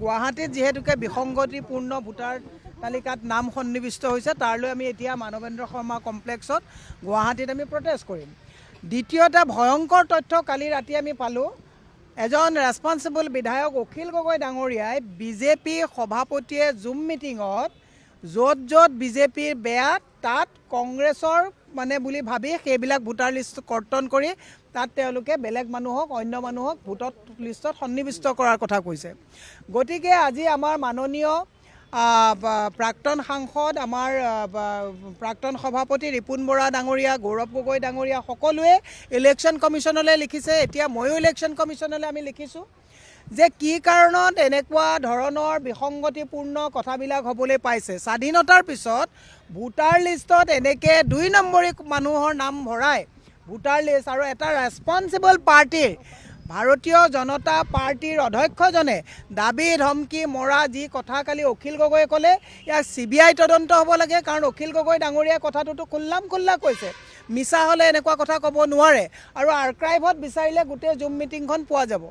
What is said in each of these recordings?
গুৱাহাটীত যেহেতুকে বিসংগতিপূৰ্ণ ভোটাৰ তালিকাত নাম সন্নিবিষ্ট হৈছে তাৰলৈ আমি এতিয়া মানৱেন্দ্ৰ শৰ্মা কমপ্লেক্সত গুৱাহাটীত আমি প্ৰটেষ্ট কৰিম। দ্বিতীয়টা ভয়ংকৰ তথ্য কালি ৰাতি আমি পালোঁ। এজন ৰেছপন্সিবল বিধায়ক অখিল গগৈ ডাঙৰীয়াই বিজেপি সভাপতিয়ে জুম মিটিঙত য'ত বিজেপিৰ বেয়া তাত কংগ্ৰেছৰ বুলি ভাবি সেইবিলাক ভোটাৰ লিষ্ট কৰ্তন কৰি তাত তেওঁলোকে বেলেগ মানুহক অন্য মানুহক ভোটৰ লিষ্টত সন্নিবিষ্ট কৰাৰ কথা কৈছে। গতিকে আজি আমাৰ মাননীয় প্ৰাক্তন সাংসদ আমাৰ প্ৰাক্তন সভাপতি ৰিপুণ বৰা ডাঙৰীয়া গৌৰৱ গগৈ ডাঙৰীয়া সকলোৱে ইলেকশ্যন কমিশ্যনলৈ লিখিছে। এতিয়া ময়ো ইলেকশ্যন কমিশ্যনলৈ আমি লিখিছোঁ যে কি কাৰণত এনেকুৱা ধৰণৰ বিসংগতিপূৰ্ণ কথাবিলাক হ'বলৈ পাইছে। স্বাধীনতাৰ পিছত ভোটাৰ লিষ্টত এনেকৈ 2 নম্বৰী মানুহৰ নাম ভৰাই ভোটাৰ লিষ্ট আৰু এটা ৰেছপন্সিবল পাৰ্টিৰ ভাৰতীয় জনতা পাৰ্টিৰ অধ্যক্ষজনে দাবী ধমকি মৰা যি কথা কালি অখিল গগৈয়ে ক'লে, ইয়াক CBI তদন্ত হ'ব লাগে। কাৰণ অখিল গগৈ ডাঙৰীয়াই কথাটোতো খোল্লা কৈছে, মিছা হ'লে এনেকুৱা কথা ক'ব নোৱাৰে আৰু আৰ্কাইভত বিচাৰিলে গোটেই জুম মিটিংখন পোৱা যাব।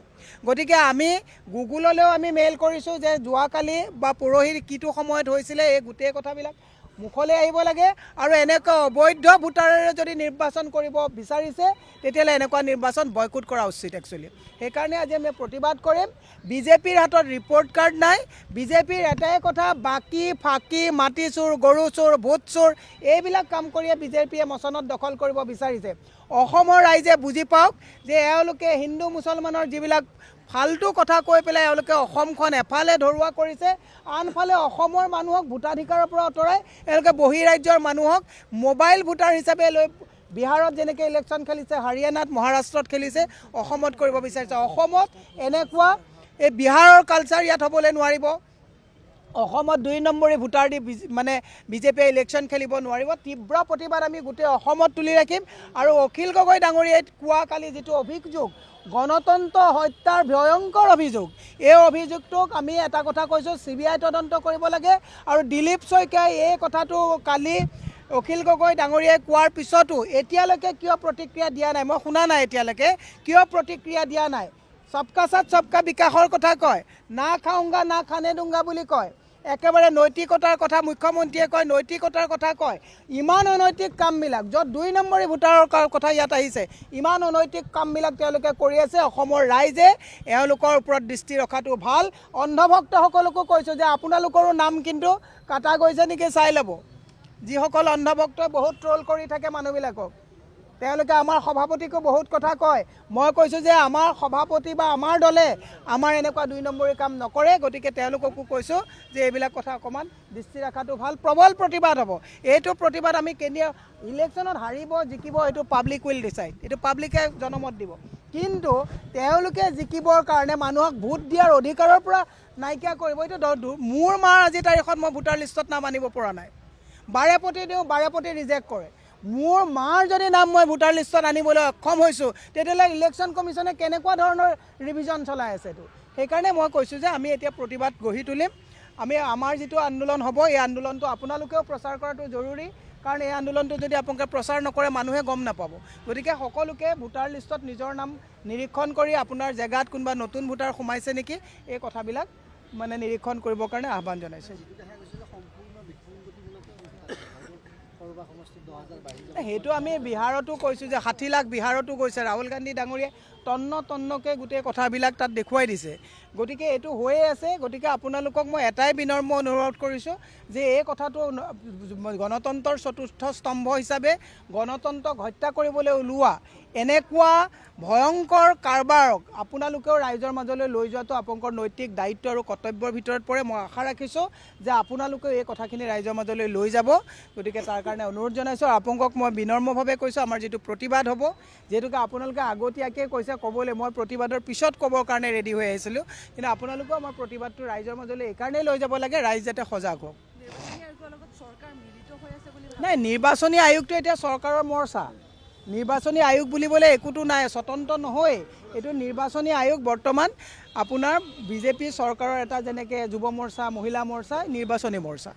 গতিকে আমি গুগললৈও আমি মেইল কৰিছোঁ যে যোৱাকালি বা পৰহিৰ কিটো সময়ত হৈছিলে এই গোটেই কথাবিলাক মুখলৈ আহিব লাগে আৰু এনেকুৱা অবৈধ ভোটাৰেৰে যদি নিৰ্বাচন কৰিব বিচাৰিছে তেতিয়াহ'লে এনেকুৱা নিৰ্বাচন বয়কট কৰা উচিত একচুৱেলি। সেইকাৰণে আজি আমি প্ৰতিবাদ কৰিম। বিজেপিৰ হাতত ৰিপৰ্ট কাৰ্ড নাই। বিজেপিৰ এটাই কথা, বাকী ফাঁকি মাটি চোৰ গৰু চোৰ ভোট চোৰ এইবিলাক কাম কৰিয়ে বিজেপিয়ে মচনত দখল কৰিব বিচাৰিছে। অসমৰ ৰাইজে বুজি পাওক যে এওঁলোকে হিন্দু মুছলমানৰ যিবিলাক ফাল্টু কথা কৈ পেলাই এওঁলোকে অসমখন এফালে ধৰুৱা কৰিছে, আনফালে অসমৰ মানুহক ভোটাধিকাৰৰ পৰা আঁতৰাই এওঁলোকে বহিৰাজ্যৰ মানুহক মোবাইল ভোটাৰ হিচাপে লৈ বিহাৰত যেনেকৈ ইলেকশ্যন খেলিছে, হাৰিয়ানাত মহাৰাষ্ট্ৰত খেলিছে, অসমত কৰিব বিচাৰিছে। অসমত এনেকুৱা এই বিহাৰৰ কালচাৰ ইয়াত হ'বলৈ নোৱাৰিব। অসমত 2 নম্বৰী ভোটাৰ দি বিজেপিয়ে ইলেকশ্যন খেলিব নোৱাৰিব। তীব্ৰ প্ৰতিবাদ আমি গোটেই অসমত তুলি ৰাখিম। আৰু অখিল গগৈ ডাঙৰীয়াই কোৱা কালি যিটো অভিযোগ, গণতন্ত্ৰ হত্যাৰ ভয়ংকৰ অভিযোগ, এই অভিযোগটোক আমি এটা কথা কৈছোঁ, CBI তদন্ত কৰিব লাগে। আৰু দিলীপ শইকীয়াই এই কথাটো কালি অখিল গগৈ ডাঙৰীয়াই কোৱাৰ পিছতো এতিয়ালৈকে কিয় প্ৰতিক্ৰিয়া দিয়া নাই, মই শুনা নাই এতিয়ালৈকে কিয় প্ৰতিক্ৰিয়া দিয়া নাই। সবকা সাথ সবকা বিকাশৰ কথা কয়, না খাওঁগা না খানে দুংগা বুলি কয়। একেবাৰে নৈতিকতাৰ কথা মুখ্যমন্ত্ৰীয়ে কয়, নৈতিকতাৰ কথা কয়। ইমান অনৈতিক কামবিলাক য'ত 2 নম্বৰী ভোটাৰৰ কথা ইয়াত আহিছে, ইমান অনৈতিক কামবিলাক তেওঁলোকে কৰি আছে। অসমৰ ৰাইজে এওঁলোকৰ ওপৰত দৃষ্টি ৰখাটো ভাল। অন্ধভক্তসকলকো কৈছোঁ যে আপোনালোকৰো নাম কিন্তু কাটা গৈছে নেকি চাই ল'ব। যিসকল অন্ধভক্তই বহুত ট্ৰল কৰি থাকে মানুহবিলাকক, তেওঁলোকে আমাৰ সভাপতিকো বহুত কথা কয়। মই কৈছোঁ যে আমাৰ সভাপতি বা আমাৰ দলে আমাৰ এনেকুৱা 2 নম্বৰী কাম নকৰে। গতিকে তেওঁলোককো কৈছোঁ যে এইবিলাক কথা অকণমান দৃষ্টি ৰখাটো ভাল। প্ৰবল প্ৰতিবাদ হ'ব। এইটো প্ৰতিবাদ আমি কেন্দ্ৰীয় ইলেকশ্যনত হাৰিব জিকিব এইটো পাব্লিক উইল ডিচাইড, এইটো পাব্লিকে জনমত দিব। কিন্তু তেওঁলোকে জিকিবৰ কাৰণে মানুহক ভোট দিয়াৰ অধিকাৰৰ পৰা নাইকিয়া কৰিব। এইটো মোৰ মাৰ আজিৰ তাৰিখত মই ভোটাৰ লিষ্টত নাম আনিব পৰা নাই। বাৰেপতি দিওঁ, বাৰেপতি ৰিজেক্ট কৰে। মোৰ মাৰ যদি নাম মই ভোটাৰ লিষ্টত আনিবলৈ অক্ষম হৈছোঁ তেতিয়াহ'লে ইলেকশ্যন কমিশ্যনে কেনেকুৱা ধৰণৰ ৰিভিজন চলাই আছে এইটো। সেইকাৰণে মই কৈছোঁ যে আমি এতিয়া প্ৰতিবাদ গঢ়ি তুলিম। আমাৰ যিটো আন্দোলন হ'ব এই আন্দোলনটো আপোনালোকেও প্ৰচাৰ কৰাটো জৰুৰী। কাৰণ এই আন্দোলনটো যদি আপোনালোকে প্ৰচাৰ নকৰে মানুহে গম নাপাব। গতিকে সকলোকে ভোটাৰ লিষ্টত নিজৰ নাম নিৰীক্ষণ কৰি আপোনাৰ জেগাত কোনোবা নতুন ভোটাৰ সোমাইছে নেকি এই কথাবিলাক নিৰীক্ষণ কৰিবৰ কাৰণে আহ্বান জনাইছোঁ। সেইটো আমি বিহাৰতো কৈছোঁ যে 60 লাখ বিহাৰতো গৈছে। ৰাহুল গান্ধী ডাঙৰীয়াই তন্নকৈ গোটেই কথাবিলাক তাত দেখুৱাই দিছে। গতিকে এইটো হৈয়ে আছে। গতিকে আপোনালোকক মই এটাই বিনম্ৰ অনুৰোধ কৰিছোঁ যে এই কথাটো গণতন্ত্ৰৰ চতুৰ্থ স্তম্ভ হিচাপে গণতন্ত্ৰক হত্যা কৰিবলৈ ওলোৱা এনেকুৱা ভয়ংকৰ কাৰবাৰক আপোনালোকেও ৰাইজৰ মাজলৈ লৈ যোৱাটো আপোনালোকৰ নৈতিক দায়িত্ব আৰু কৰ্তব্যৰ ভিতৰত পৰে। মই আশা ৰাখিছোঁ যে আপোনালোকেও এই কথাখিনি ৰাইজৰ মাজলৈ লৈ যাব। গতিকে তাৰ কাৰণে অনুৰোধ জনাইছোঁ। আপোনালোকক মই বিনম্ৰভাৱে কৈছোঁ আমাৰ যিটো প্ৰতিবাদ হ'ব, যিহেতুকে আপোনালোকে আগতীয়াকৈ কৈছে ক'বলৈ, মই প্ৰতিবাদৰ পিছত ক'বৰ কাৰণে ৰেডি হৈ আহিছিলোঁ। কিন্তু আপোনালোকেও আমাৰ প্ৰতিবাদটো ৰাইজৰ মাজলৈ এইকাৰণেই লৈ যাব লাগে ৰাইজ যাতে সজাগ হওক। নাই, নিৰ্বাচনী আয়োগটো এতিয়া চৰকাৰৰ মৰ্চা। নিৰ্বাচনী আয়োগ বুলিবলৈ একোটো নাই, স্বতন্ত্ৰ নহয়। এইটো নিৰ্বাচনী আয়োগ বৰ্তমান আপোনাৰ বিজেপি চৰকাৰৰ এটা যেনেকৈ যুৱ মৰ্চা, মহিলা মৰ্চা, নিৰ্বাচনী মৰ্চা।